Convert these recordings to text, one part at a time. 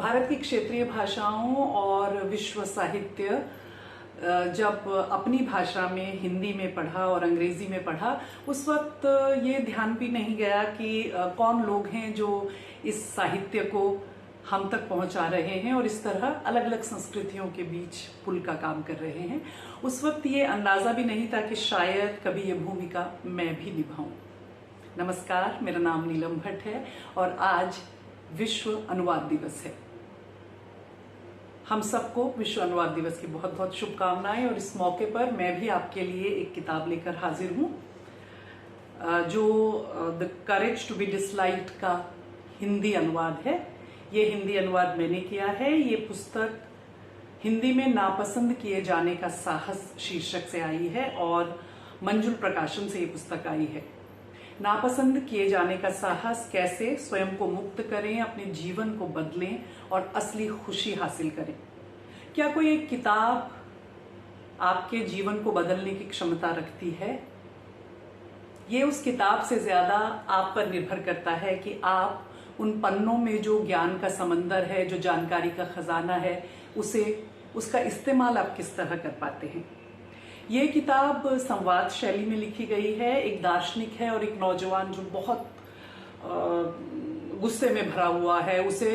भारत की क्षेत्रीय भाषाओं और विश्व साहित्य जब अपनी भाषा में हिंदी में पढ़ा और अंग्रेजी में पढ़ा, उस वक्त ये ध्यान भी नहीं गया कि कौन लोग हैं जो इस साहित्य को हम तक पहुंचा रहे हैं और इस तरह अलग अलग संस्कृतियों के बीच पुल का काम कर रहे हैं। उस वक्त ये अंदाजा भी नहीं था कि शायद कभी ये भूमिका मैं भी निभाऊं। नमस्कार, मेरा नाम नीलम भट्ट है और आज विश्व अनुवाद दिवस है। हम सबको विश्व अनुवाद दिवस की बहुत बहुत शुभकामनाएं। और इस मौके पर मैं भी आपके लिए एक किताब लेकर हाजिर हूं जो the courage to be disliked का हिंदी अनुवाद है। ये हिंदी अनुवाद मैंने किया है। ये पुस्तक हिंदी में नापसंद किए जाने का साहस शीर्षक से आई है और मंजुल प्रकाशन से ये पुस्तक आई है। नापसंद किए जाने का साहस, कैसे स्वयं को मुक्त करें, अपने जीवन को बदलें और असली खुशी हासिल करें। क्या कोई एक किताब आपके जीवन को बदलने की क्षमता रखती है? ये उस किताब से ज्यादा आप पर निर्भर करता है कि आप उन पन्नों में जो ज्ञान का समंदर है, जो जानकारी का खजाना है, उसका इस्तेमाल आप किस तरह कर पाते हैं। ये किताब संवाद शैली में लिखी गई है। एक दार्शनिक है और एक नौजवान जो बहुत गुस्से में भरा हुआ है। उसे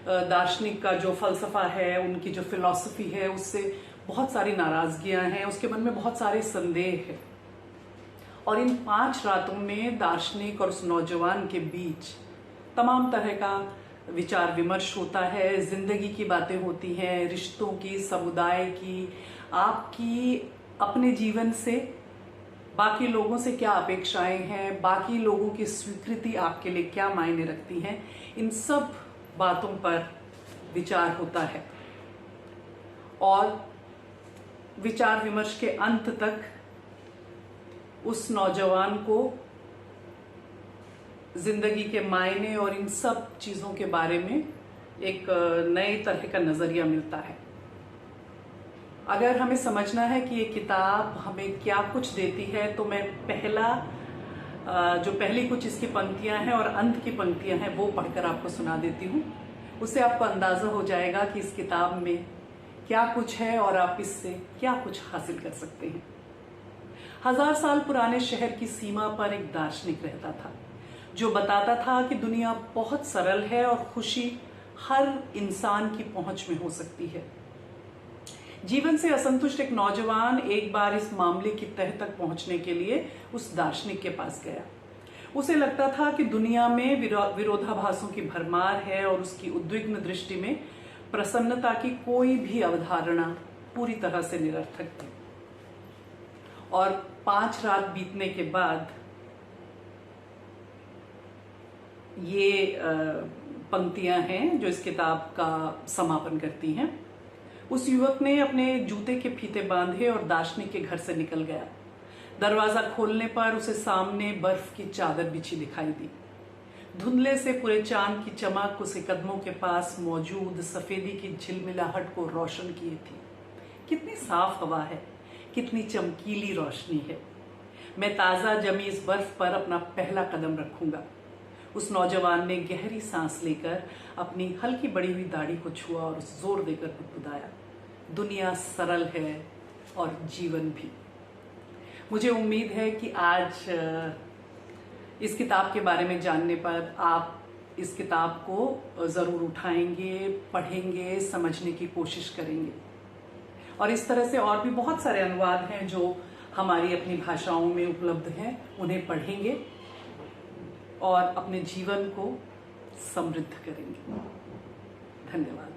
दार्शनिक का जो फलसफा है, उनकी जो फिलॉसफी है, उससे बहुत सारी नाराजगियां हैं। उसके मन में बहुत सारे संदेह है और इन 5 रातों में दार्शनिक और उस नौजवान के बीच तमाम तरह का विचार विमर्श होता है। जिंदगी की बातें होती हैं, रिश्तों की, समुदाय की, आपकी अपने जीवन से बाकी लोगों से क्या अपेक्षाएं हैं, बाकी लोगों की स्वीकृति आपके लिए क्या मायने रखती हैं, इन सब बातों पर विचार होता है। और विचार विमर्श के अंत तक उस नौजवान को जिंदगी के मायने और इन सब चीजों के बारे में एक नए तरह का नजरिया मिलता है। अगर हमें समझना है कि ये किताब हमें क्या कुछ देती है, तो मैं जो पहली कुछ इसकी पंक्तियां हैं और अंत की पंक्तियां हैं वो पढ़कर आपको सुना देती हूँ। उससे आपको अंदाजा हो जाएगा कि इस किताब में क्या कुछ है और आप इससे क्या कुछ हासिल कर सकते हैं। 1000 साल पुराने शहर की सीमा पर एक दार्शनिक रहता था जो बताता था कि दुनिया बहुत सरल है और खुशी हर इंसान की पहुंच में हो सकती है। जीवन से असंतुष्ट एक नौजवान एक बार इस मामले की तह तक पहुंचने के लिए उस दार्शनिक के पास गया। उसे लगता था कि दुनिया में विरोधाभासों की भरमार है और उसकी उद्विग्न दृष्टि में प्रसन्नता की कोई भी अवधारणा पूरी तरह से निरर्थक थी। और 5 रात बीतने के बाद ये पंक्तियां हैं जो इस किताब का समापन करती हैं। उस युवक ने अपने जूते के फीते बांधे और दार्शनिक के घर से निकल गया। दरवाजा खोलने पर उसे सामने बर्फ की चादर बिछी दिखाई दी। धुंधले से पूरे चांद की चमक उसे कदमों के पास मौजूद सफेदी की झिलमिलाहट को रोशन किए थी। कितनी साफ हवा है, कितनी चमकीली रोशनी है। मैं ताजा जमी इस बर्फ पर अपना पहला कदम रखूंगा। उस नौजवान ने गहरी सांस लेकर अपनी हल्की बड़ी हुई दाढ़ी को छुआ और जोर देकर गुदगुदाया। दुनिया सरल है और जीवन भी। मुझे उम्मीद है कि आज इस किताब के बारे में जानने पर आप इस किताब को जरूर उठाएंगे, पढ़ेंगे, समझने की कोशिश करेंगे। और इस तरह से और भी बहुत सारे अनुवाद हैं जो हमारी अपनी भाषाओं में उपलब्ध हैं, उन्हें पढ़ेंगे और अपने जीवन को समृद्ध करेंगे। धन्यवाद।